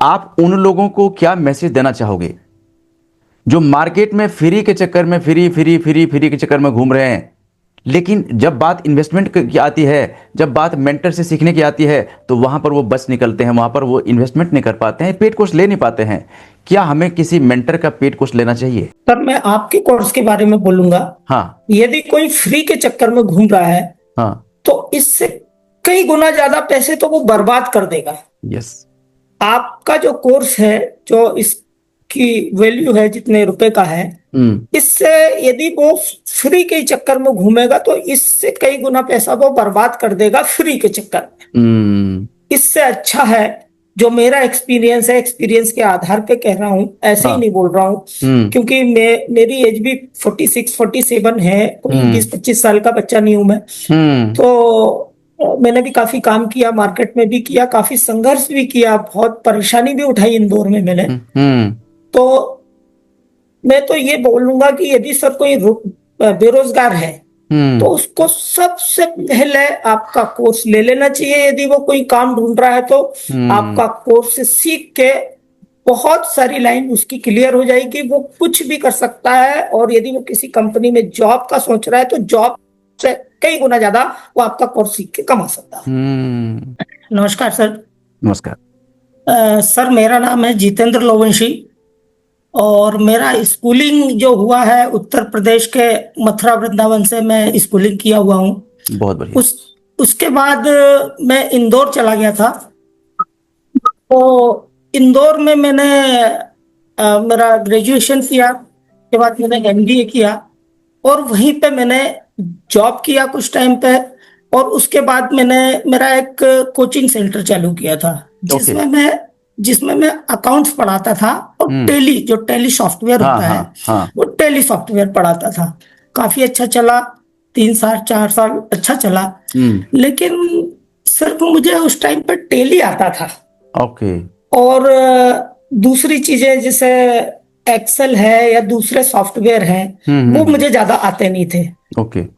आप उन लोगों को क्या मैसेज देना चाहोगे जो मार्केट में फ्री के चक्कर में फ्री के चक्कर में घूम रहे हैं, लेकिन जब बात इन्वेस्टमेंट की आती है, जब बात मेंटर से सीखने की आती है, तो वहां पर वो बस निकलते हैं, वहां पर वो इन्वेस्टमेंट नहीं कर पाते हैं, पेड कोर्स ले नहीं पाते हैं। क्या हमें किसी मेंटर का पेड कोर्स लेना चाहिए? सर, मैं आपके कोर्स के बारे में बोलूंगा। हाँ। यदि कोई फ्री के चक्कर में घूम रहा है हाँ। तो इससे कई गुना ज्यादा पैसे तो वो बर्बाद कर देगा। यस। आपका जो कोर्स है, जो इसकी वैल्यू है जितने रुपए का है, इससे यदि वो फ्री के चक्कर में घूमेगा तो इससे कई गुना पैसा वो बर्बाद कर देगा फ्री के चक्कर में। इससे अच्छा है, जो मेरा एक्सपीरियंस है, एक्सपीरियंस के आधार पे कह रहा हूँ, ऐसे ही नहीं बोल रहा हूँ, क्योंकि मेरी एज भी 46-47 है, कोई 20-25 साल का बच्चा नहीं हूं मैं। तो मैंने भी काफी काम किया, मार्केट में भी किया, काफी संघर्ष भी किया, बहुत परेशानी भी उठाई इंदौर में मैंने। तो मैं तो ये बोलूंगा कि यदि सर कोई बेरोजगार है तो उसको सबसे पहले आपका कोर्स ले लेना चाहिए। यदि वो कोई काम ढूंढ रहा है तो आपका कोर्स सीख के बहुत सारी लाइन उसकी क्लियर हो जाएगी, वो कुछ भी कर सकता है। और यदि वो किसी कंपनी में जॉब का सोच रहा है तो जॉब से कई गुना ज्यादा वो आपका कोर्स सीख के कमा सकता है। नमस्कार सर। नमस्कार। सर, मेरा नाम है जितेंद्र लोवंशी और मेरा स्कूलिंग जो हुआ है उत्तर प्रदेश के मथुरा वृंदावन से मैं स्कूलिंग किया हुआ हूँ। बहुत बढ़िया। उसके बाद मैं इंदौर चला गया था। तो इंदौर में मैंने मेरा ग्रेजुएशन किया, उसके बाद मैंने एमबीए किया और वहीं पे मैंने जॉब किया कुछ टाइम पे। और उसके बाद मैंने मेरा एक कोचिंग सेंटर चालू किया था जिसमें मैं अकाउंट्स पढ़ाता था और टेली सॉफ्टवेयर होता है, वो टेली सॉफ्टवेयर पढ़ाता था। काफी अच्छा चला, 3-4 साल अच्छा चला। लेकिन सिर्फ मुझे उस टाइम पर टेली आता था। और दूसरी चीजें जैसे एक्सेल है या दूसरे सॉफ्टवेयर हैं, वो मुझे ज्यादा आते नहीं थे।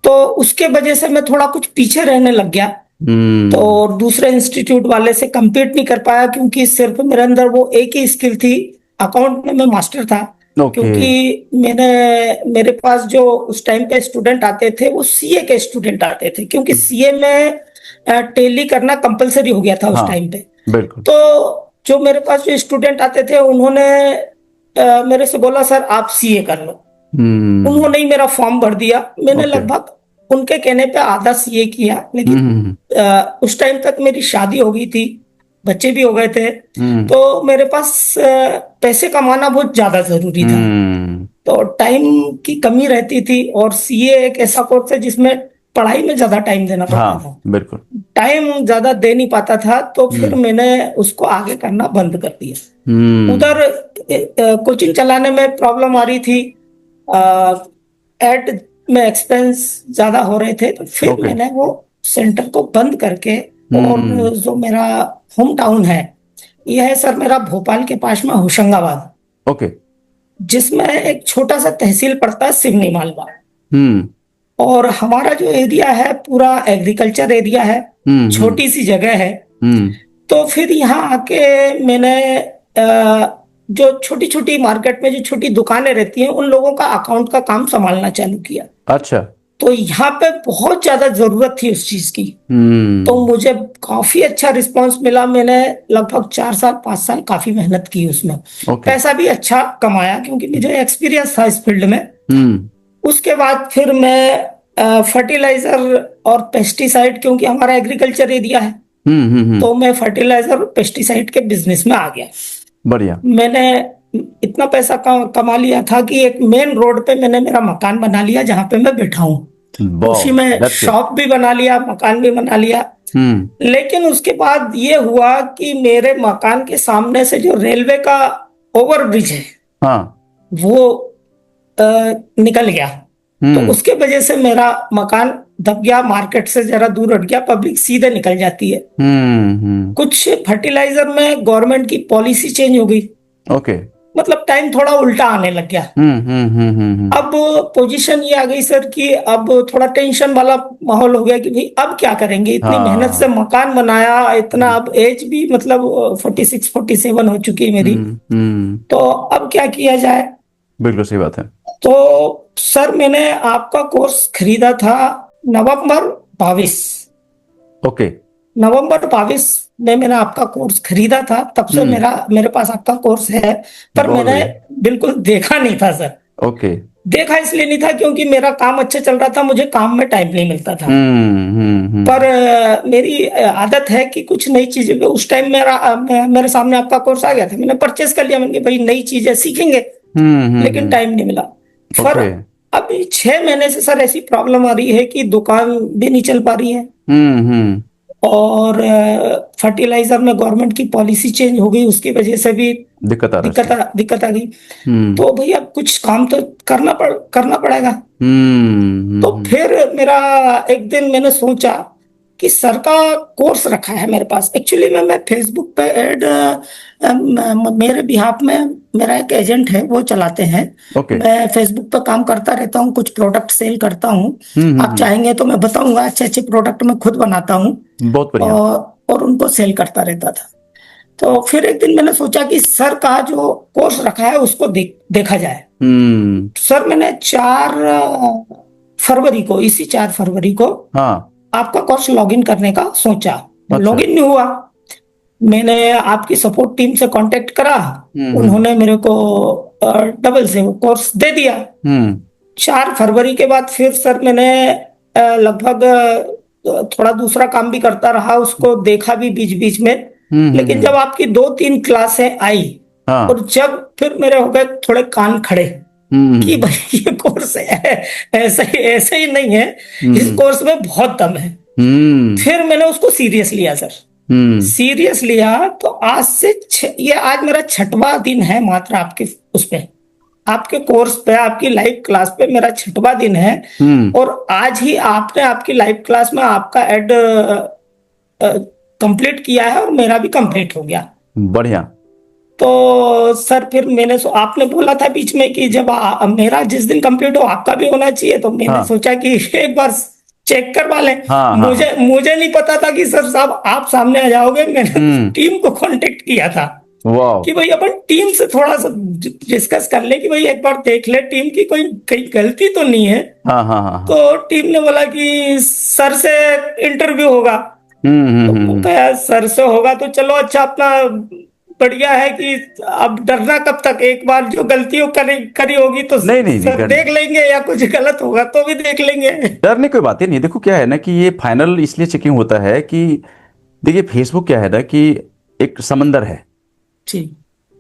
तो उसके वजह से मैं थोड़ा कुछ पीछे रहने लग गया। तो दूसरे इंस्टीट्यूट वाले से compete नहीं कर पाया, क्योंकि सिर्फ मेरे अंदर वो एक ही स्किल थी, अकाउंट में मैं मास्टर था। क्योंकि मेरे पास जो उस टाइम पे स्टूडेंट आते थे वो सीए के स्टूडेंट आते थे, क्योंकि सीए में टेली करना कंपलसरी हो गया था उस टाइम पे। तो जो मेरे पास जो स्टूडेंट आते थे उन्होंने मेरे से बोला, सर आप सीए कर लो। उन्होंने ही मेरा फॉर्म भर दिया। मैंने लगभग उनके कहने पे आधा सीए किया। लेकिन उस टाइम तक मेरी शादी हो गई थी, बच्चे भी हो गए थे, तो मेरे पास पैसे कमाना बहुत ज्यादा जरूरी था। तो टाइम की कमी रहती थी और सीए एक ऐसा कोर्स है जिसमें पढ़ाई में ज्यादा टाइम देना पड़ता था। बिल्कुल टाइम ज्यादा दे नहीं पाता था, तो फिर मैंने उसको आगे करना बंद कर दिया। उधर कोचिंग चलाने में प्रॉब्लम आ रही थी, एड में एक्सपेंस ज्यादा हो रहे थे, तो फिर मैंने वो सेंटर को बंद करके, और जो मेरा होम टाउन है यह है सर मेरा भोपाल के पास में होशंगाबाद, जिसमें एक छोटा सा तहसील पड़ता है सिवनी मालवा। और हमारा जो एरिया है पूरा एग्रीकल्चर एरिया है, छोटी सी जगह है। तो फिर यहाँ आके मैंने जो छोटी छोटी मार्केट में जो छोटी दुकानें रहती हैं उन लोगों का अकाउंट का काम संभालना चालू किया। अच्छा। तो यहाँ पे बहुत ज्यादा जरूरत थी उस चीज की। तो मुझे काफी अच्छा रिस्पांस मिला। मैंने लगभग 4-5 साल काफी मेहनत की उसमें। पैसा भी अच्छा कमाया क्योंकि मुझे एक्सपीरियंस था इस फील्ड में। उसके बाद फिर मैं फर्टिलाइजर और पेस्टिसाइड, क्योंकि हमारा एग्रीकल्चर एरिया है, तो मैं फर्टिलाइजर और पेस्टिसाइड के बिजनेस में आ गया। बढ़िया। मैंने इतना पैसा कमा लिया था कि एक मेन रोड पे मैंने मेरा मकान बना लिया जहां पे मैं बैठा हूँ। उसी में शॉप भी बना लिया, मकान भी बना लिया। लेकिन उसके बाद ये हुआ कि मेरे मकान के सामने से जो रेलवे का ओवरब्रिज है, वो निकल गया। तो उसके वजह से मेरा मकान दब गया, मार्केट से जरा दूर हट गया, पब्लिक सीधे निकल जाती है। कुछ फर्टिलाइजर में गवर्नमेंट की पॉलिसी चेंज हो गई। मतलब टाइम थोड़ा उल्टा आने लग गया। अब पोजीशन ये आ गई सर कि अब थोड़ा टेंशन वाला माहौल हो गया कि भाई अब क्या करेंगे, इतनी मेहनत से हाँ। मकान बनाया, इतना अब एज भी मतलब 46-47 हो चुकी है मेरी, तो अब क्या किया जाए। बिल्कुल सही बात है। तो सर मैंने आपका कोर्स खरीदा था नवंबर 22, ओके। नवंबर 22 में मैंने आपका कोर्स खरीदा था। तब से हम्म। मेरे पास आपका कोर्स है, पर बहुत मैंने बढ़िया। बिल्कुल देखा नहीं था सर। ओके। देखा इसलिए नहीं था क्योंकि मेरा काम अच्छा चल रहा था, मुझे काम में टाइम नहीं मिलता था। हम्म। पर मेरी आदत है कि कुछ नई चीजें उस टाइम मेरे सामने आपका कोर्स आ गया था, मैंने परचेस कर लिया। मैंने कहा, भाई नई चीजें सीखेंगे, लेकिन टाइम नहीं मिला। फिर ओके। अभी 6 महीने से सर ऐसी प्रॉब्लम आ रही है कि दुकान भी नहीं चल पा रही है, हम्म। और फर्टिलाइजर में गवर्नमेंट की पॉलिसी चेंज हो गई, उसकी वजह से भी दिक्कत आ रहा है उसमें। दिक्कत आ गई। हम्म तो भैया कुछ काम तो करना पड़ेगा। तो हम्म। फिर मेरा एक दिन मैंने सोचा कि सर का कोर्स रखा है मेरे पास। एक्चुअली मैं फेसबुक पे ऐड मेरे बिहाफ में मेरा एक एजेंट है, वो चलाते हैं। ओके। मैं फेसबुक पे काम करता रहता हूँ, कुछ प्रोडक्ट सेल करता हूँ। आप हम्म। चाहेंगे तो मैं बताऊंगा, अच्छे अच्छे प्रोडक्ट मैं खुद बनाता हूँ बहुत बढ़िया। और उनको सेल करता रहता था। तो फिर एक दिन मैंने सोचा कि सर का जो कोर्स रखा है उसको देखा जाए। हम्म। सर मैंने 4 फरवरी को, इसी 4 फरवरी को हाँ। आपका कोर्स लॉगिन करने का सोचा। अच्छा। लॉगिन नहीं हुआ। मैंने आपकी सपोर्ट टीम से कांटेक्ट करा, हम्म। उन्होंने मेरे को डबल से वो कोर्स दे दिया। हम्म 4 फरवरी के बाद फिर सर मैंने लगभग थोड़ा दूसरा काम भी करता रहा, उसको देखा भी बीच बीच में। लेकिन जब आपकी 2-3 क्लासें आई, और हाँ। जब फिर मेरे हो गए थोड़े कान खड़े कि हम्म भाई ये कोर्स है, ऐसे ही नहीं है, इस हम्म कोर्स में बहुत दम है। हम्म फिर मैंने उसको सीरियस लिया सर, हम्म। सीरियस लिया। तो आज से ये आज मेरा 6वां दिन है मात्र आपके उस पे, आपके कोर्स पे, आपकी लाइव क्लास पे मेरा 6वां दिन है। हम्म। और आज ही आपने आपकी लाइव क्लास में आपका एड कंप्लीट किया है और मेरा भी कंप्लीट हो गया। बढ़िया। तो सर फिर आपने बोला था बीच में कि जब मेरा जिस दिन कंप्लीट हो आपका भी होना चाहिए, तो मैंने हाँ सोचा कि एक बार चेक करवा लें। हाँ हाँ हाँ। मुझे नहीं पता था कि सर साहब आप सामने आ जाओगे। मैंने हम्म। टीम को कांटेक्ट किया था वाह। कि भाई अपन टीम से थोड़ा सा डिस्कस कर ले कि भाई एक बार देख ले टीम की कोई कहीं गलती तो नहीं है। हाँ हाँ हाँ हाँ। तो टीम ने बोला कि सर से इंटरव्यू होगा। तो मैं हम्म। कहा सर से होगा तो चलो अच्छा, अपना बढ़िया है कि अब डरना कब तक, एक बार जो गलतियों करी होगी तो नहीं नहीं नहीं सर देख लेंगे, या कुछ गलत होगा तो भी देख लेंगे। डरने की कोई बात ही नहीं। देखो क्या है ना कि ये फाइनल इसलिए चेकिंग होता है कि देखिए फेसबुक क्या है ना कि एक समंदर है। जी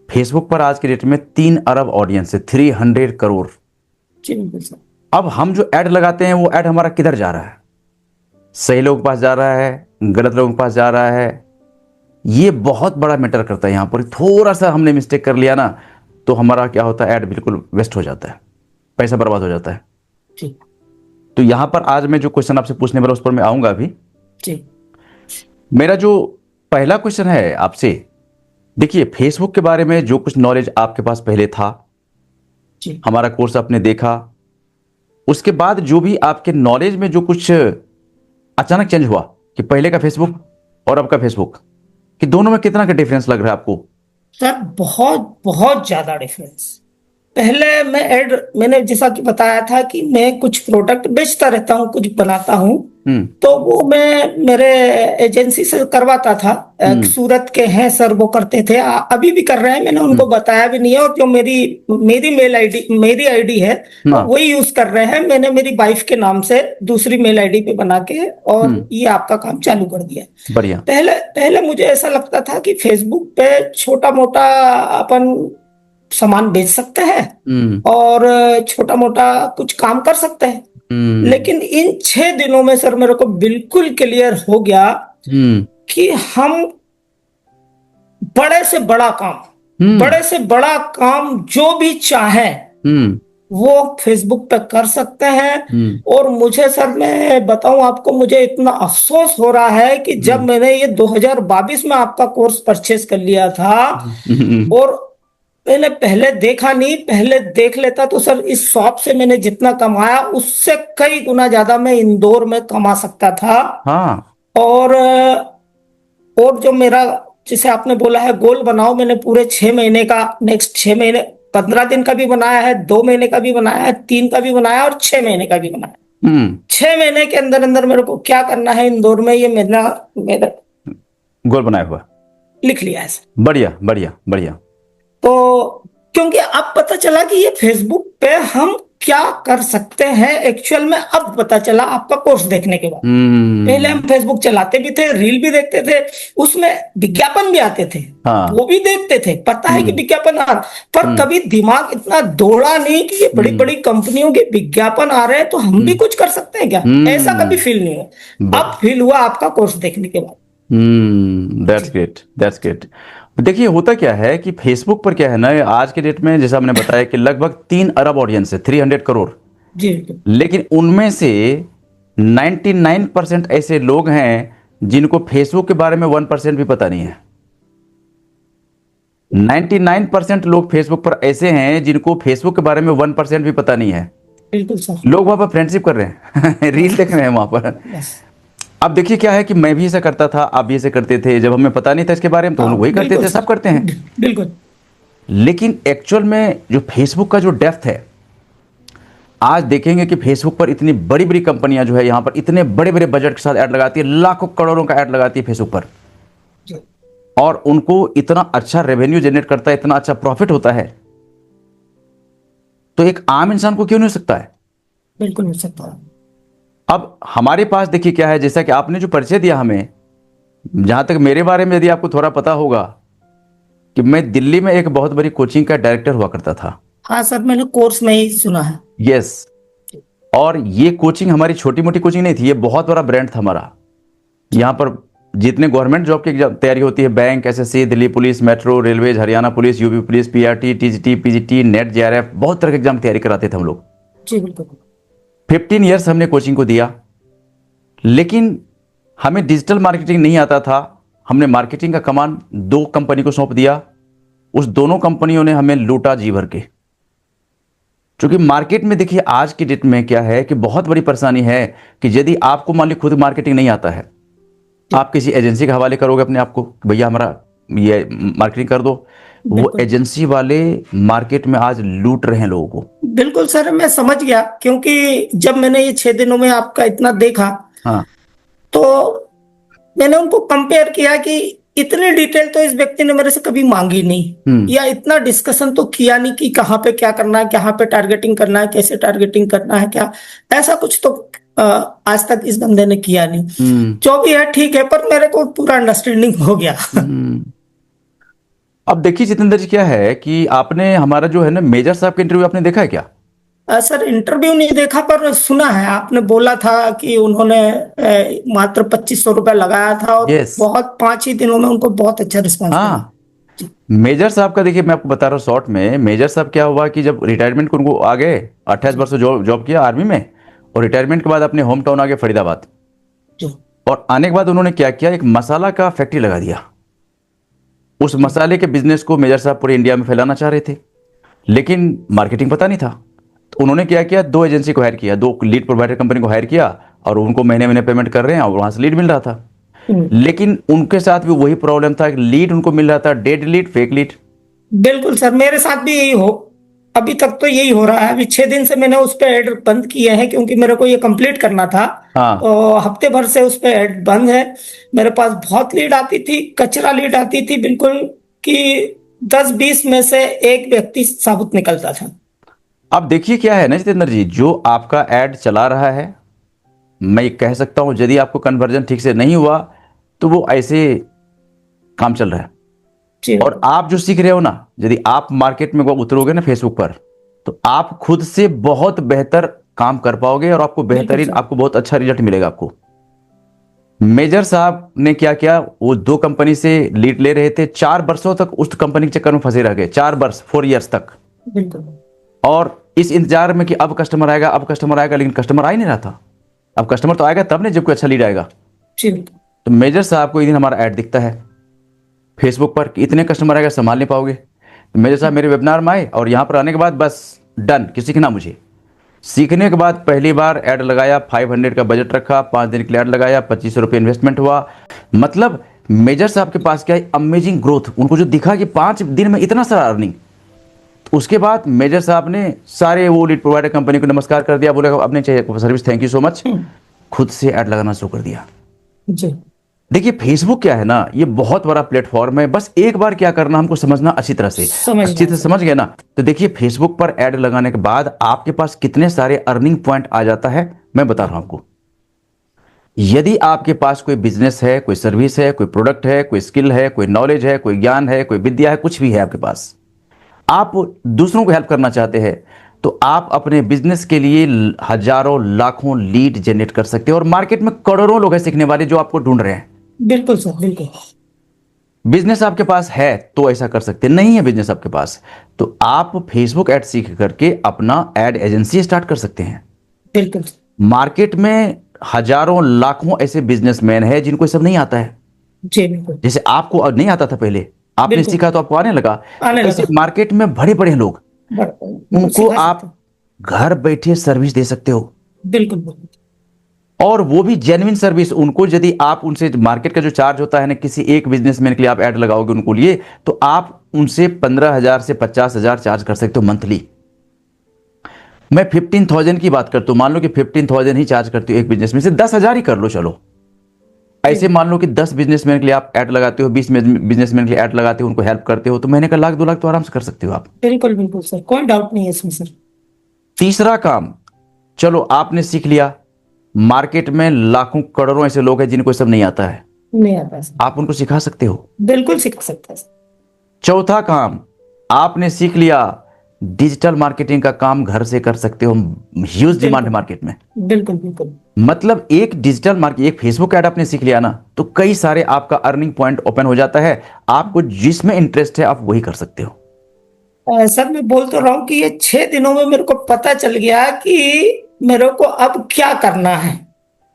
फेसबुक पर आज के डेट में 3 अरब ऑडियंस है, 300 करोड़। जी बिल्कुल सर। अब हम जो ऐड लगाते हैं वो ऐड हमारा किधर जा रहा है, सही लोगों के पास जा रहा है, गलत लोगों के पास जा रहा है, ये बहुत बड़ा मैटर करता है। यहाँ पर थोड़ा सा हमने मिस्टेक कर लिया ना तो हमारा क्या होता है, ऐड बिल्कुल वेस्ट हो जाता है, पैसा बर्बाद हो जाता है। जी तो यहाँ पर आज मैं जो क्वेश्चन आपसे पूछने वाला उस पर मैं आऊंगा अभी। जी मेरा जो पहला क्वेश्चन है आपसे, देखिए फेसबुक के बारे में जो कुछ नॉलेज आपके पास पहले था, जी हमारा कोर्स आपने देखा, उसके बाद जो भी आपके नॉलेज में जो कुछ अचानक चेंज हुआ कि पहले का फेसबुक और अब का फेसबुक, कि दोनों में कितना का डिफरेंस लग रहा है आपको? सर बहुत बहुत ज्यादा डिफरेंस। पहले मैंने जैसा कि बताया था कि मैं कुछ प्रोडक्ट बेचता रहता हूँ, कुछ बनाता हूँ। तो वो मैं मेरे एजेंसी से करवाता था। सूरत के हैं सर, वो करते थे, अभी भी कर रहे हैं। मैंने उनको बताया भी नहीं है, और जो मेरी आईडी है वही यूज कर रहे हैं। मैंने मेरी वाइफ के नाम से दूसरी मेल आईडी पे बना के और ये आपका काम चालू कर दिया। बढ़िया। पहले पहले मुझे ऐसा लगता था कि फेसबुक पे छोटा मोटा अपन सामान बेच सकते हैं और छोटा मोटा कुछ काम कर सकते हैं। लेकिन इन 6 दिनों में सर मेरे को बिल्कुल क्लियर हो गया कि हम बड़े से बड़ा काम जो भी चाहें वो फेसबुक पे कर सकते हैं। और मुझे सर मैं बताऊं आपको, मुझे इतना अफसोस हो रहा है कि जब मैंने ये 2022 में आपका कोर्स परचेज कर लिया था और मैंने पहले देखा नहीं, पहले देख लेता तो सर इस शॉप से मैंने जितना कमाया उससे कई गुना ज्यादा मैं इंदौर में कमा सकता था। हाँ। और और जो मेरा, जिसे आपने बोला है गोल बनाओ, मैंने पूरे 6 महीने का, नेक्स्ट 6 महीने, 15 दिन का भी बनाया है, 2 महीने का भी बनाया है, 3 का भी बनाया और 6 महीने का भी बनाया है। हम्म। 6 महीने के अंदर अंदर मेरे को क्या करना है इंदौर में, ये मेरा मेरा गोल बनाया हुआ। लिख लिया है सर। बढ़िया बढ़िया बढ़िया। तो क्योंकि अब पता चला कि ये फेसबुक पे हम क्या कर सकते हैं एक्चुअल में, अब पता चला आपका कोर्स देखने के बाद। पहले हम फेसबुक चलाते भी थे, रील भी देखते थे, उसमें विज्ञापन भी आते थे, हाँ। वो भी देखते थे, पता है कि विज्ञापन आ, पर कभी दिमाग इतना दौड़ा नहीं कि ये बड़ी बड़ी कंपनियों के विज्ञापन आ रहे हैं तो हम भी कुछ कर सकते हैं क्या, ऐसा कभी फील नहीं हुआ। अब फील हुआ आपका कोर्स देखने के बाद। That's great, that's great. देखिए होता क्या है कि फेसबुक पर क्या है ना, आज के डेट में जैसा हमने बताया कि लगभग 3 अरब ऑडियंस है, 300 करोड़। जी। लेकिन उनमें से 99% ऐसे लोग हैं जिनको फेसबुक के बारे में 1% भी पता नहीं है। 99% लोग फेसबुक पर ऐसे हैं जिनको फेसबुक के बारे में 1% भी पता नहीं है। बिल्कुल सर। लोग वहां पर फ्रेंडशिप कर रहे हैं रील देख रहे हैं वहां पर। यस। अब देखिए क्या है कि मैं भी ऐसा करता था, आप भी ऐसे करते थे। जब हमें पता नहीं था इसके बारे में तो हम लोग वही करते बिल्कुल थे, सब सर, करते हैं। बिल्कुल। लेकिन एक्चुअल में जो फेसबुक का जो डेप्थ है, आज देखेंगे कि फेसबुक पर इतनी बड़ी बड़ी कंपनियां जो है यहाँ पर इतने बड़े बड़े बजट के साथ ऐड लगाती है, लाखों करोड़ों का ऐड लगाती है फेसबुक पर, जी। और उनको इतना अच्छा रेवेन्यू जनरेट करता है, इतना अच्छा प्रॉफिट होता है। तो एक आम इंसान को क्यों नहीं हो सकता है? बिल्कुल हो सकता है। अब हमारे पास देखिए क्या है, जैसा कि आपने जो परिचय दिया हमें, जहां तक मेरे बारे में यदि आपको थोड़ा पता होगा कि मैं दिल्ली में एक बहुत बड़ी कोचिंग का डायरेक्टर हुआ करता था। हाँ सर, मैंने कोर्स में ही सुना है। यस। और ये कोचिंग हमारी छोटी मोटी कोचिंग नहीं थी, ये बहुत बड़ा ब्रांड था हमारा। यहाँ पर जितने गवर्नमेंट जॉब की तैयारी होती है, bank, SSC, Delhi police, metro, railways, Haryana police, UP police, PRT, TGT, PGT, net, JRF, बहुत तरह के एग्जाम तैयारी कराते थे हम लोग। जी बिल्कुल। 15 ईयर्स हमने कोचिंग को दिया, लेकिन हमें डिजिटल मार्केटिंग नहीं आता था। हमने मार्केटिंग का कमान 2 कंपनी को सौंप दिया। उस दोनों कंपनियों ने हमें लूटा जी भर के। क्योंकि मार्केट में देखिए आज की डेट में क्या है कि बहुत बड़ी परेशानी है कि यदि आपको मान ली खुद मार्केटिंग नहीं आता है, आप किसी एजेंसी के हवाले करोगे अपने आप को, भैया हमारा ये मार्केटिंग कर दो, वो एजेंसी वाले मार्केट में आज लूट रहे हैं लोगों को। बिल्कुल सर, मैं समझ गया, क्योंकि जब मैंने ये 6 दिनों में आपका इतना देखा, हाँ। तो मैंने उनको कंपेयर किया कि इतनी डिटेल तो इस व्यक्ति ने मेरे से कभी मांगी नहीं, या इतना डिस्कशन तो किया नहीं कि कहाँ पे क्या करना है, कहाँ पे टारगेटिंग करना है, कैसे टारगेटिंग करना है, क्या ऐसा कुछ तो आज तक इस बंदे ने किया नहीं। जो भी है ठीक है, पर मेरे को पूरा अंडरस्टैंडिंग हो गया। अब देखिए जितेंद्र जी, क्या है कि आपने हमारा जो है ना मेजर साहब का इंटरव्यू आपने देखा है क्या? सर इंटरव्यू नहीं देखा, पर सुना है, आपने बोला था कि उन्होंने मात्र 2500 रुपया लगाया था और Yes. बहुत 5 ही दिनों में उनको बहुत अच्छा रिस्पॉन्स मिला। हाँ। मेजर साहब का देखिए मैं आपको बता रहा हूँ शॉर्ट में। मेजर साहब क्या हुआ कि जब रिटायरमेंट को उनको आ गए, 28 वर्ष जॉब किया आर्मी में, और रिटायरमेंट के बाद अपने होम टाउन आ गए फरीदाबाद। जी। और आने के बाद उन्होंने क्या किया, एक मसाला का फैक्ट्री लगा दिया। उस मसाले के बिजनेस को मेजर साहब पूरे इंडिया में फैलाना चाह रहे थे, लेकिन मार्केटिंग पता नहीं था। तो उन्होंने क्या किया, 2 एजेंसी को हायर किया, 2 लीड प्रोवाइडर कंपनी को हायर किया, और उनको महीने महीने पेमेंट कर रहे हैं और वहां से लीड मिल रहा था। लेकिन उनके साथ भी वही प्रॉब्लम था कि लीड उनको मिल रहा था डेड लीड, फेक लीड। बिल्कुल सर, मेरे साथ भी यही हो, अभी तक तो यही हो रहा है। अभी 6 दिन से मैंने उस पे ऐड बंद किए हैं, क्योंकि मेरे को ये कंप्लीट करना था। हाँ। और हफ्ते भर से उस पे ऐड बंद है। मेरे पास बहुत लीड आती थी, कचरा लीड आती थी बिल्कुल, कि 10-20 में से एक व्यक्ति साबुत निकलता था। अब देखिए क्या है ना जितेंद्र जी, जो आपका ऐड चला रहा है, मैं कह सकता हूं यदि आपको कन्वर्जन ठीक से नहीं हुआ तो वो ऐसे काम चल रहा है। जी। और आप जो सीख रहे हो ना, यदि आप मार्केट में उतरोगे ना फेसबुक पर, तो आप खुद से बहुत बेहतर काम कर पाओगे और आपको बेहतरीन, आपको बहुत अच्छा रिजल्ट मिलेगा आपको। मेजर साहब ने क्या किया, वो 2 कंपनी से लीड ले रहे थे, 4 वर्षों तक उस कंपनी के चक्कर में फंसे रह गए, 4 वर्ष, 4 इयर्स तक। बिल्कुल। और इस इंतजार में कि अब कस्टमर आएगा, अब कस्टमर आएगा, लेकिन कस्टमर आ ही नहीं रहा था। अब कस्टमर तो आएगा तब नहीं जब कोई अच्छा लीड आएगा। जी। तो मेजर साहब को एक दिन हमारा ऐड दिखता है फेसबुक पर कि इतने कस्टमर आएगा, संभाल नहीं पाओगे। मेरे साथ मेरे वेबिनार में आए और यहाँ पर आने के बाद बस डन कि सीखना मुझे। सीखने के बाद पहली बार ऐड लगाया, 500 का बजट रखा, 5 दिन के लिए ऐड लगाया, 25 रुपये इन्वेस्टमेंट हुआ। मतलब मेजर साहब के पास क्या है, अमेजिंग ग्रोथ। उनको जो दिखा कि 5 दिन में इतना सारा अर्निंग, तो उसके बाद मेजर साहब ने सारे वो लीड प्रोवाइडर कंपनी को नमस्कार कर दिया, बोले अब नहीं चाहिए service, thank you so much. खुद से ऐड लगाना शुरू कर दिया। जी देखिए फेसबुक क्या है ना, ये बहुत बड़ा प्लेटफॉर्म है। बस एक बार क्या करना हमको समझना अच्छी तरह से, अच्छी तरह समझ गए ना, तो देखिए फेसबुक पर ऐड लगाने के बाद आपके पास कितने सारे अर्निंग पॉइंट आ जाता है, मैं बता रहा हूं आपको। यदि आपके पास कोई बिजनेस है, कोई सर्विस है, कोई प्रोडक्ट है, कोई स्किल है, कोई नॉलेज है, कोई ज्ञान है, कोई विद्या है, कुछ भी है आपके पास, आप दूसरों को हेल्प करना चाहते हैं, तो आप अपने बिजनेस के लिए हजारों लाखों लीड जनरेट कर सकते हैं। और मार्केट में करोड़ों लोग हैं सीखने वाले जो आपको ढूंढ रहे हैं। बिल्कुल सर, बिल्कुल। बिजनेस आपके पास है तो ऐसा कर सकते हैं, नहीं है बिजनेस आपके पास तो आप फेसबुक ऐड सीख करके अपना ऐड एजेंसी स्टार्ट कर सकते हैं। बिल्कुल। मार्केट में हजारों लाखों ऐसे बिजनेसमैन हैं जिनको ये सब नहीं आता है। जी बिल्कुल। जैसे आपको नहीं आता था पहले, आपने बिल्कुल। सीखा तो आपको आने लगा। आने ऐसे लगा। मार्केट में बड़े बड़े लोग, उनको सिखा आप सकते घर बैठे सर्विस दे सकते हो। हैं। बिल्कुल बिल्कुल। और वो भी जेन्युइन सर्विस। उनको यदि आप उनसे मार्केट का जो चार्ज होता है ना, किसी एक बिजनेसमैन के लिए आप ऐड लगाओगे उनको लिए, तो आप उनसे 15,000 से 50,000 चार्ज कर सकते हो मंथली। मैं 15,000 की बात करता हूं, मान लो कि 15,000 ही चार्ज करते हो एक बिजनेसमैन से, 10,000 ही कर लो चलो। ऐसे मान लो कि 10 बिजनेसमैन के लिए आप ऐड लगाते हो, 20 बिजनेसमैन के लिए ऐड लगाते हो, उनको हेल्प करते हो, तो महीने का 1,00,000-2,00,000 तो आराम से कर सकते हो आप। बिल्कुल बिल्कुल सर, कोई डाउट नहीं है इसमें सर। तीसरा काम, चलो आपने सीख लिया, मार्केट में लाखों करोड़ों ऐसे लोग हैं जिनको सब नहीं आता है, नहीं आता सर। आप उनको सिखा सकते हो। बिल्कुल सिखा सकता है सर। चौथा काम, आपने सीख लिया, डिजिटल मार्केटिंग का काम घर से कर सकते हो। ह्यूज डिमांड है मार्केट में। बिल्कुल बिल्कुल। मतलब एक डिजिटल मार्केट, एक फेसबुक ऐड आपने सीख लिया ना, तो कई सारे आपका अर्निंग पॉइंट ओपन हो जाता है। आपको जिसमें इंटरेस्ट है आप वही कर सकते हो। सर मैं बोल तो रहा हूँ कि ये 6 दिनों में मेरे को पता चल गया कि मेरे को अब क्या करना है।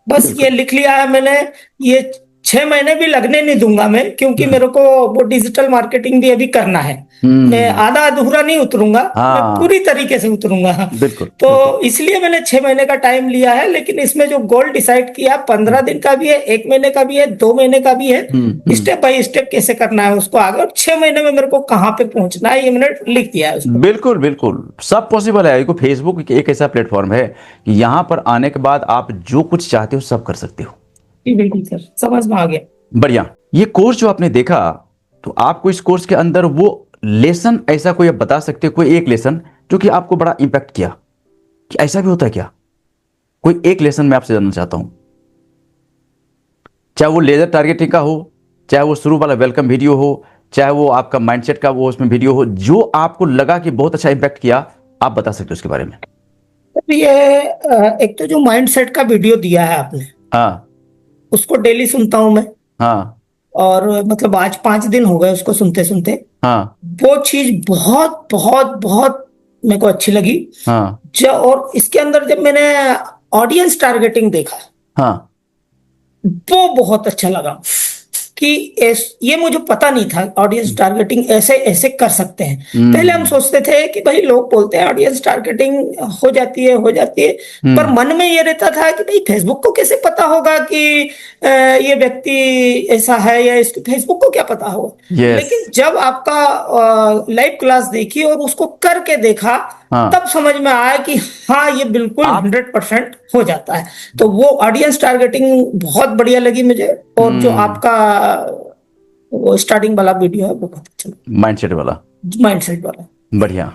बस ये लिख लिया है मैंने। ये 6 महीने भी लगने नहीं दूंगा मैं, क्योंकि मेरे को वो डिजिटल मार्केटिंग भी अभी करना है। मैं आधा अधूरा नहीं उतरूंगा, मैं पूरी तरीके से उतरूंगा। बिल्कुल। तो इसलिए मैंने 6 महीने का टाइम लिया है। लेकिन इसमें जो गोल डिसाइड किया, 15 दिन का भी है, 1 महीने का भी है, 2 महीने का भी है। स्टेप बाय स्टेप कैसे करना है उसको आगे, और 6 महीने में मेरे को कहाँ पे पहुंचना है ये मैंने लिख दिया है उसको। बिल्कुल बिल्कुल, सब पॉसिबल है। देखो फेसबुक एक ऐसा प्लेटफॉर्म है कि यहां पर आने के बाद आप जो कुछ चाहते हो सब कर सकते हो। बिल्कुल सर, समझ में आ गया। बढ़िया। ये कोर्स जो आपने देखा, तो आपको इस कोर्स के अंदर वो लेसन ऐसा कोई आप बता सकते हो, कोई एक लेसन जो कि आपको बड़ा इंपैक्ट किया कि ऐसा भी होता है क्या? कोई एक लेसन मैं आपसे जानना चाहता हूं, चाहे वो लेजर टारगेटिंग का हो, चाहे वो शुरू वाला वेलकम वीडियो हो, चाहे वो आपका माइंडसेट का वो उसमें वीडियो हो, जो आपको लगा कि बहुत अच्छा इंपैक्ट किया, आप बता सकते हो उसके बारे में। ये एक तो जो माइंडसेट का वीडियो दिया है आपने, हाँ उसको डेली सुनता हूं मैं। हाँ और मतलब आज 5 दिन हो गए उसको सुनते सुनते। हाँ वो चीज बहुत बहुत बहुत मेरे को अच्छी लगी। हाँ और इसके अंदर जब मैंने ऑडियंस टारगेटिंग देखा, हाँ वो बहुत अच्छा लगा कि ये मुझे पता नहीं था ऑडियंस टारगेटिंग ऐसे ऐसे कर सकते हैं। पहले हम सोचते थे कि भाई लोग बोलते हैं ऑडियंस टारगेटिंग हो जाती है, पर मन में ये रहता था कि भाई फेसबुक को कैसे पता होगा कि ये व्यक्ति ऐसा है, या इसको फेसबुक को क्या पता होगा। Yes. लेकिन जब आपका लाइव क्लास देखी और उसको करके देखा, हाँ। तब समझ में आया कि हाँ ये बिल्कुल 100% हो जाता है। तो वो ऑडियंस टारगेटिंग बहुत बढ़िया लगी मुझे। और जो आपका वो स्टार्टिंग वाला वीडियो है वो बहुत अच्छा लगा, माइंडसेट वाला। माइंडसेट वाला। बढ़िया।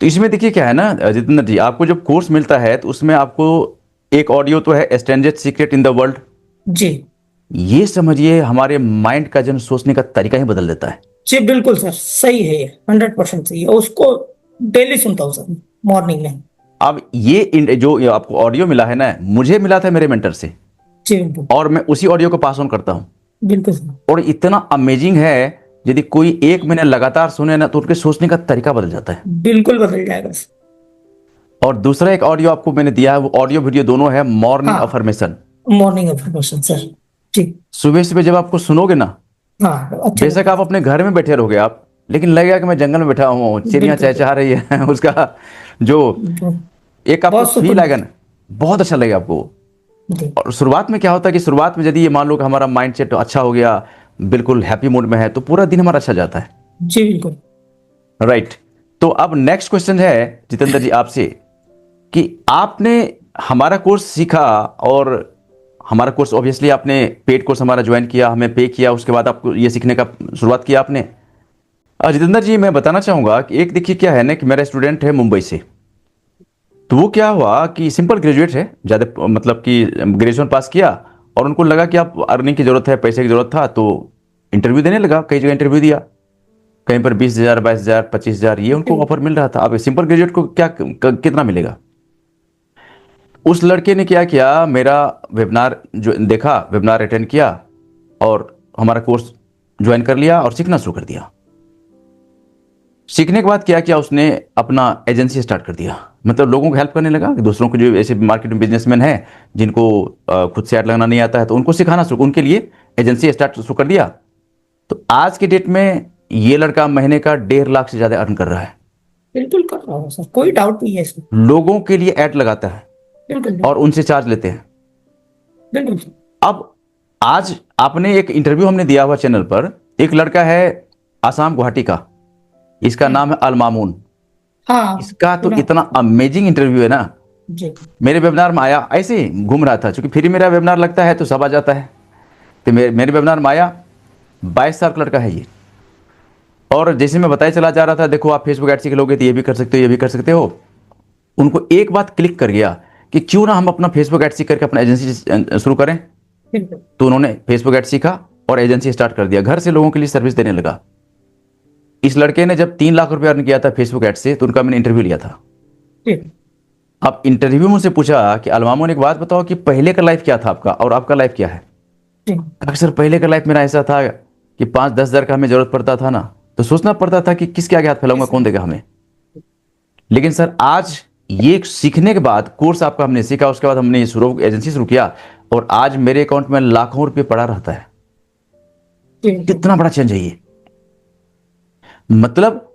तो इसमें देखिए क्या है ना जितेंद्र जी, आपको जब कोर्स मिलता है तो उसमें आपको एक ऑडियो तो है strangest secret in the world. जी ये समझिए हमारे माइंड का जन सोचने का तरीका ही बदल देता है। जी बिल्कुल सर, सही है, ये 100% सही है। उसको डेली सुनता हूँ सर, मॉर्निंग में। अब ये जो आपको ऑडियो मिला है ना, मुझे मिला था मेरे मेंटर से, जी बिल्कुल। और मैं उसी ऑडियो को पास ऑन करता हूँ। बिल्कुल सर। और इतना अमेजिंग है, यदि कोई 1 महीने लगातार सुने ना तो उनके सोचने का तरीका बदल जाता है। बिल्कुल बदल जाएगा सर। और दूसरा एक ऑडियो आपको मैंने दिया है, वो ऑडियो वीडियो दोनों है morning affirmation. Morning affirmation sir. जी। सुबह सुबह जब आपको सुनोगे ना, हाँ अच्छा। बेशक आप अपने घर में बैठे रहोगे, आप लेकिन लगेगा कि मैं जंगल में बैठा हूँ, चिड़िया बिल्कुल चहचहा रही है उसका जो एक आपको बहुत फील सुकून। आएगा ना, बहुत अच्छा लगेगा आपको। जी और शुरुआत में क्या होता है कि शुरुआत में यदि ये मान लो कि हमारा माइंड सेट अच्छा हो गया, बिल्कुल हैप्पी मूड में है, तो पूरा दिन हमारा अच्छा जाता है। जी बिल्कुल। राइट। तो अब नेक्स्ट क्वेश्चन है जितेंद्र जी आपसे कि आपने हमारा कोर्स सीखा, और हमारा कोर्स ऑब्वियसली आपने पेड कोर्स हमारा ज्वाइन किया, हमें पे किया, उसके बाद आपको ये सीखने का शुरुआत किया आपने। जितेंद्र जी मैं बताना चाहूँगा कि एक देखिए क्या है ना कि मेरा स्टूडेंट है मुंबई से, तो वो क्या हुआ कि सिंपल ग्रेजुएट है, ज़्यादा मतलब कि ग्रेजुएशन पास किया, और उनको लगा कि आप अर्निंग की ज़रूरत है, पैसे की ज़रूरत था, तो इंटरव्यू देने लगा, कई जगह इंटरव्यू दिया, कहीं पर 20,000 22,000 25,000 ये उनको ऑफर मिल रहा था। अब सिंपल ग्रेजुएट को क्या कितना मिलेगा। उस लड़के ने क्या किया, मेरा वेबिनार जो देखा, वेबिनार अटेंड किया, और हमारा कोर्स ज्वाइन कर लिया और सीखना शुरू कर दिया। सीखने के बाद क्या किया उसने, अपना एजेंसी स्टार्ट कर दिया, मतलब लोगों को हेल्प करने लगा कि दूसरों को जो ऐसे मार्केट में बिजनेसमैन हैं जिनको खुद से ऐड लगाना नहीं आता है, तो उनको सिखाना शुरू, उनके लिए एजेंसी स्टार्ट शुरू कर दिया। तो आज के डेट में ये लड़का महीने का 1.5 लाख से ज़्यादा अर्न कर रहा है। बिल्कुल कर रहा हूँ सर, कोई डाउट नहीं है इसमें। लोगों के लिए ऐड लगाता है बिल्कुल और उनसे चार्ज लेते हैं। बिल्कुल। अब आज आपने एक इंटरव्यू हमने दिया हुआ चैनल पर, एक लड़का है आसाम गुवाहाटी का, इसका नाम है अल मामून। हाँ इसका तो सुना। इतना अमेजिंग इंटरव्यू है ना, जी मेरे वेबिनार में आया, ऐसे ही घूम रहा था, क्योंकि फ्री मेरा वेबिनार लगता है तो सब आ जाता है, तो मेरे वेबिनार में आया। 22 साल का लड़का है ये, और जैसे मैं बताया चला जा रहा था, देखो आप फेसबुक ऐड सीख लोगे तो ये भी कर सकते हो, ये भी कर सकते हो। उनको एक बात क्लिक कर गया कि क्यों ना हम अपना फेसबुक ऐड सीख करके अपना एजेंसी शुरू करें। बिल्कुल। तो उन्होंने फेसबुक ऐड सीखा और एजेंसी स्टार्ट कर दिया, घर से लोगों के लिए सर्विस देने लगा। इस लड़के ने जब 3 लाख रुपए अर्न किया था फेसबुक ऐड से, तो उनका मैंने इंटरव्यू लिया था। जी अब इंटरव्यू में मुझसे पूछा कि अलमामो ने एक बात बताओ कि पहले का लाइफ क्या था आपका और आपका लाइफ क्या है। जी अक्सर पहले का लाइफ मेरा ऐसा था कि 5-10 हज़ार का हमें जरूरत पड़ता था ना, तो सोचना पड़ता था कि किसके आगे हाथ फैलाऊंगा, कौन देगा हमें। लेकिन सर आज ये सीखने के बाद, कोर्स आपका हमने सीखा, उसके बाद हमने शुरू एजेंसी शुरू किया, और आज मेरे अकाउंट में लाखों रुपए पड़ा रहता है। जी कितना बड़ा चेंज है ये। मतलब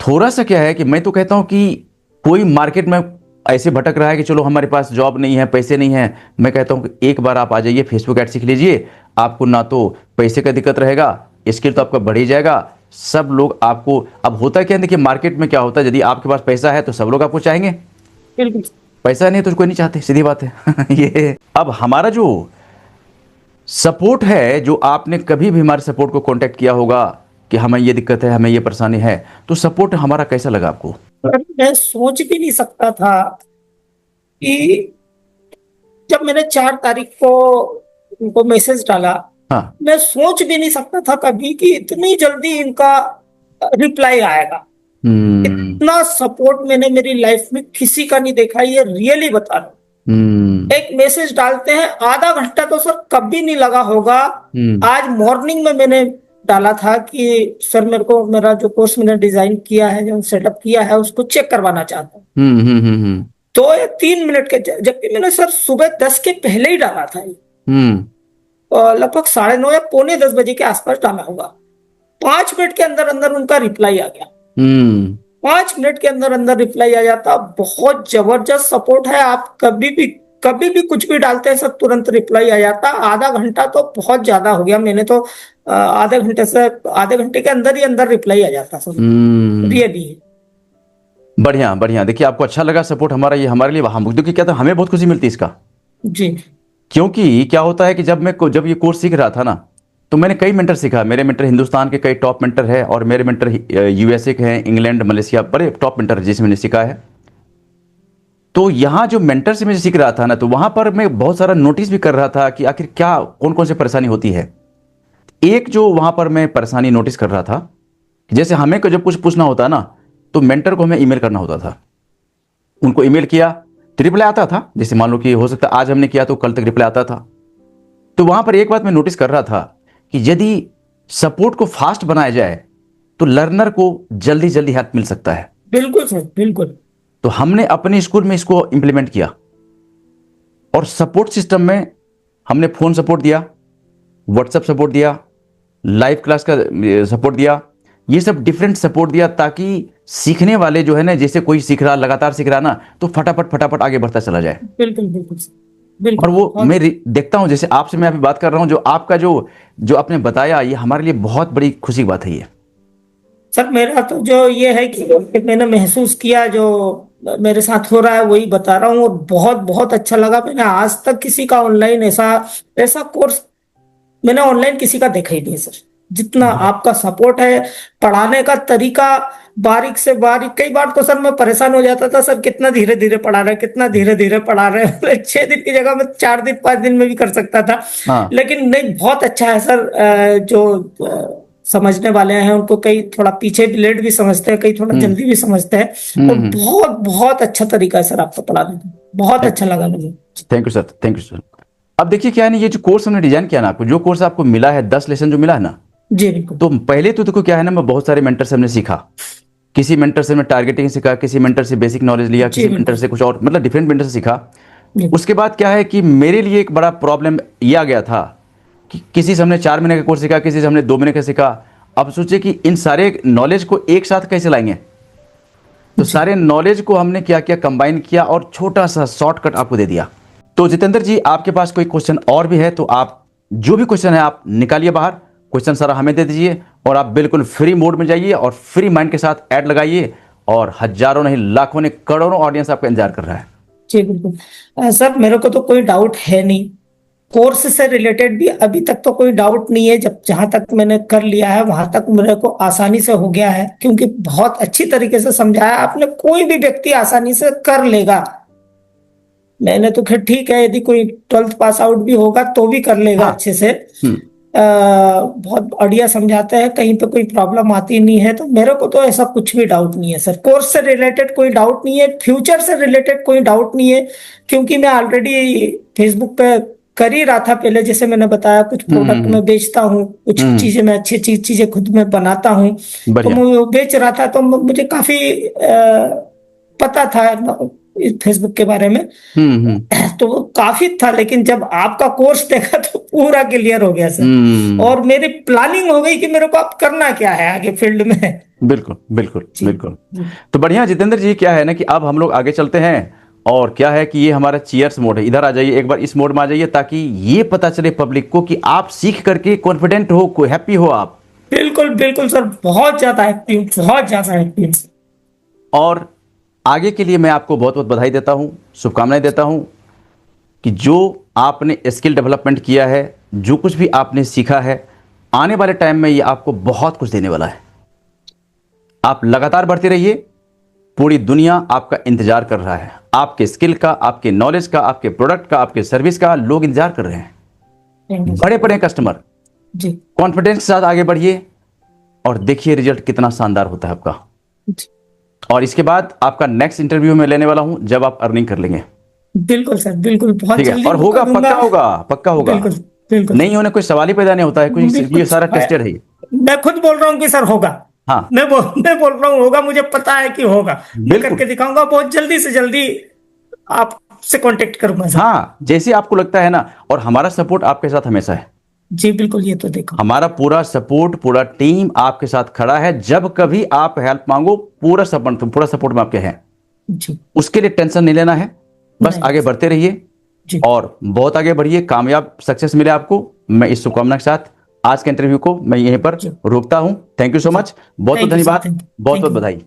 थोड़ा सा क्या है कि मैं तो कहता हूं कि कोई मार्केट में ऐसे भटक रहा है कि चलो हमारे पास जॉब नहीं है, पैसे नहीं है, मैं कहता हूं कि एक बार आप आ जाइए, फेसबुक ऐड सीख लीजिए। आपको ना तो पैसे का दिक्कत रहेगा, स्किल तो आपका बढ़ ही जाएगा। सब लोग आपको, अब होता क्या है, देखिए मार्केट में क्या होता है, यदि आपके पास पैसा है तो सब लोग आपको चाहेंगे, बिल्कुल। पैसा नहीं तो कोई नहीं चाहते, सीधी बात है ये अब हमारा जो सपोर्ट है, जो आपने कभी भी हमारे सपोर्ट को कांटेक्ट किया होगा कि हमें ये दिक्कत है, हमें ये परेशानी है, तो सपोर्ट हमारा कैसा लगा आपको। पर मैं सोच भी नहीं सकता था कि जब मैंने 4 तारीख को उनको मैसेज डाला, हाँ। मैं सोच भी नहीं सकता था कभी कि इतनी जल्दी इनका रिप्लाई आएगा। हम्म। इतना सपोर्ट मैंने मेरी लाइफ में किसी का नहीं देखा, ये रियली बता रहा हूं। हम्म। एक मैसेज डालते हैं, आधा घंटा तो सर कभी नहीं लगा होगा। हम्म। आज मॉर्निंग में मैंने डाला था कि सर मेरे को मेरा जो कोर्स मैंने डिजाइन किया है, जो सेटअप किया है, उसको चेक करवाना चाहता हूँ। हम्म। हम्म। 2 या 3 मिनट के, जबकि मैंने सर सुबह 10 के पहले ही डाला था ये। हम्म। और लगभग 9:30 या पौने 10 बजे के आसपास डाला होगा। 5 मिनट के अंदर अंदर उनका रिप्लाई आ गया। हम्म। 5 मिनट के अंदर अंदर रिप्लाई आ जाता। बहुत जबरदस्त सपोर्ट है। आप कभी भी कुछ भी डालते हैं, सब तुरंत रिप्लाई आ जाता। आधा घंटा तो बहुत ज्यादा हो गया, मैंने तो आधे घंटे के अंदर ही अंदर रिप्लाई आ जाता सब। रियली बढ़िया बढ़िया। देखिए आपको अच्छा लगा सपोर्ट हमारा, ये हमारे लिए, हम क्योंकि क्या था, हमें बहुत खुशी मिलती है इसका। जी क्योंकि क्या होता है कि जब ये कोर्स सीख रहा था ना, तो मैंने कई मेंटर सीखा। मेरे मेंटर हिंदुस्तान के कई टॉप मेंटर है, और मेरे मेंटर यूएसए के हैं, इंग्लैंड मलेशिया, बड़े टॉप मेंटर जिससे मैंने सीखा है। तो यहाँ जो मेंटर से मैं सीख रहा था ना, तो वहां पर मैं बहुत सारा नोटिस भी कर रहा था कि आखिर क्या, कौन कौन सी परेशानी होती है। एक जो वहां पर मैं परेशानी नोटिस कर रहा था, जैसे हमें को जब कुछ पूछना होता ना, तो मेंटर को हमें ईमेल करना होता था। उनको ईमेल किया तो रिप्लाई आता था, जैसे मान लो कि हो सकता है आज हमने किया तो कल तक रिप्लाई आता था। तो वहां पर एक बात मैं नोटिस कर रहा था कि यदि सपोर्ट को फास्ट बनाया जाए तो लर्नर को जल्दी जल्दी हेल्प मिल सकता है। बिल्कुल सर, बिल्कुल। तो हमने अपने स्कूल में इसको इंप्लीमेंट किया, और सपोर्ट सिस्टम में हमने फोन सपोर्ट दिया, व्हाट्सएप सपोर्ट दिया, लाइव क्लास का सपोर्ट दिया, ये सब डिफरेंट सपोर्ट दिया, ताकि सीखने वाले जो है ना, जैसे कोई सीख रहा, लगातार सीख रहा ना, तो फटाफट फटाफट आगे बढ़ता चला जाए। बिल्कुल बिल्कुल और बिल्कुल। वो मैं देखता हूँ, जैसे आपसे मैं अभी बात कर रहा हूँ, जो आपका जो जो आपने बताया, ये हमारे लिए बहुत बड़ी खुशी की बात है ये। सर मेरा तो जो ये है कि मैंने महसूस किया, जो मेरे साथ हो रहा है वही बता रहा हूँ, और बहुत बहुत अच्छा लगा। मैंने आज तक किसी का ऑनलाइन ऐसा ऐसा कोर्स मैंने ऑनलाइन किसी का देखा ही नहीं सर, जितना आपका सपोर्ट है। पढ़ाने का तरीका बारीक से बारीक, कई बार तो सर मैं परेशान हो जाता था, सर कितना धीरे धीरे पढ़ा रहे, कितना धीरे धीरे पढ़ा रहे। 6 दिन की जगह में 4 दिन 5 दिन में भी कर सकता था। हाँ। लेकिन नहीं, बहुत अच्छा है सर। जो समझने वाले हैं उनको कई थोड़ा पीछे भी लेट भी समझते हैं, कई थोड़ा जल्दी भी समझते हैं। और हम्म। बहुत बहुत अच्छा तरीका है सर आपका पढ़ाने का, बहुत अच्छा लगा मुझे। Thank you sir, thank you sir. अब देखिए क्या है ना, ये जो कोर्स हमने डिजाइन किया ना, आपको जो कोर्स आपको मिला है, 10 लेसन जो मिला है ना, जी बिल्कुल। तो पहले तो देखो क्या है ना, मैं बहुत सारे मेंटर से हमने सीखा। किसी मेंटर से मैं टारगेटिंग सीखा, किसी मेंटर से बेसिक नॉलेज लिया, जी किसी मेंटर बिल्कुल। से कुछ और, मतलब डिफरेंट मेंटर से सीखा। जी उसके बाद क्या है कि मेरे लिए एक बड़ा प्रॉब्लम ये आ गया था कि किसी से हमने 4 महीने का कोर्स सीखा, किसी से हमने 2 महीने का सीखा। अब सोचे कि इन सारे नॉलेज को एक साथ कैसे लाएंगे, तो जी सारे नॉलेज को हमने क्या किया, कंबाइन किया और छोटा सा शॉर्टकट आपको दे दिया। तो जितेंद्र जी, आपके पास कोई क्वेश्चन और भी है तो आप जो भी क्वेश्चन है आप निकालिए बाहर, क्वेश्चन सारा हमें दे दीजिए, और आप बिल्कुल फ्री मोड में जाइए और फ्री माइंड के साथ ऐड लगाइए, और हजारों नहीं लाखों नहीं करोड़ों ऑडियंस आपका इंतजार कर रहा है। जी बिल्कुल। सर मेरे को तो कोई डाउट है नहीं, कोर्स से रिलेटेड भी अभी तक तो कोई डाउट नहीं है। जब जहां तक मैंने कर लिया है वहां तक मेरे को आसानी से हो गया है, क्योंकि बहुत अच्छी तरीके से समझाया आपने। कोई भी व्यक्ति आसानी से कर लेगा। मैंने तो खैर ठीक है, यदि कोई 12th पास आउट भी होगा तो भी कर लेगा हाँ। अच्छे से। हम्म। बहुत बढ़िया समझाते हैं, कहीं पे कोई प्रॉब्लम आती नहीं है। तो मेरे को तो ऐसा कुछ भी डाउट नहीं है सर, कोर्स से रिलेटेड कोई डाउट नहीं है, फ्यूचर से रिलेटेड कोई डाउट नहीं है। क्योंकि मैं ऑलरेडी फेसबुक पे कर ही रहा था पहले, जैसे मैंने बताया, कुछ प्रोडक्ट हम्म। मैं बेचता हूँ, कुछ हम्म। चीजें मैं अच्छी अच्छी चीजें खुद में बनाता हूँ। तो बढ़िया। मैं वो बेच रहा था, तो मुझे काफी पता था फेसबुक के बारे में। हम्म। तो वो काफी था, लेकिन जब आपका कोर्स देखा तो पूरा क्लियर हो गया सर। हम्म। और मेरी प्लानिंग हो गई कि मेरे को अब करना क्या है आगे फील्ड में। बिल्कुल बिल्कुल जी बिल्कुल। जी तो बढ़िया जितेंद्र जी, क्या है ना कि अब हम लोग आगे चलते हैं, और क्या है कि ये हमारा चीयर्स मोड है, इधर आ जाइए एक बार, इस मोड में आ जाइए, ताकि ये पता चले पब्लिक को कि आप सीख करके कॉन्फिडेंट हो, हैप्पी हो आप। बिल्कुल बिल्कुल सर, बहुत ज्यादा एक्टिव, बहुत ज्यादा एक्टिव। और आगे के लिए मैं आपको बहुत बहुत बधाई देता हूं, शुभकामनाएं देता हूं कि जो आपने स्किल डेवलपमेंट किया है, जो कुछ भी आपने सीखा है, आने वाले टाइम में ये आपको बहुत कुछ देने वाला है। आप लगातार बढ़ते रहिए, पूरी दुनिया आपका इंतजार कर रहा है, आपके स्किल का, आपके नॉलेज का, आपके प्रोडक्ट का, आपके सर्विस का, लोग इंतजार कर रहे हैं। थैंक यू बड़े बड़े कस्टमर, जी कॉन्फिडेंस के साथ आगे बढ़िए, और देखिए रिजल्ट कितना शानदार होता है आपका। जी। और इसके बाद आपका नेक्स्ट इंटरव्यू में लेने वाला हूं, जब आप अर्निंग कर लेंगे। बिल्कुल सर, बिल्कुल, बहुत ठीक है, जल्दी और मौका होगा, दूंगा। पक्का होगा, पक्का होगा। बिल्कुल बिल्कुल नहीं होने कोई सवाल ही पैदा नहीं होता है, कुछ बिल्कुल। ये सारा टेस्टेड है ये। मैं खुद बोल रहा हूँ कि सर होगा। हाँ। मैं बोल रहा हूँ होगा, मुझे पता है कि होगा। मैं बिल्कुल। करके दिखाऊंगा बहुत जल्दी से जल्दी, आपसे कांटेक्ट करूंगा सर। हाँ, जैसे आपको लगता है ना, और हमारा सपोर्ट आपके साथ हमेशा है। जी बिल्कुल, ये तो देखो। हमारा पूरा सपोर्ट, पूरा टीम आपके साथ खड़ा है, जब कभी आप हेल्प मांगो, पूरा सपोर्ट में आपके हैं। जी उसके लिए टेंशन नहीं लेना है, बस नहीं आगे बढ़ते रहिए, जी और बहुत आगे बढ़िए, कामयाब सक्सेस मिले आपको। मैं इस शुभकामना के साथ आज के इंटरव्यू को मैं यहीं पर जी रोकता हूं। थैंक यू सो जी। मच, बहुत बहुत थैंक यू सर, धन्यवाद, थैंक बहुत यू। बहुत बधाई।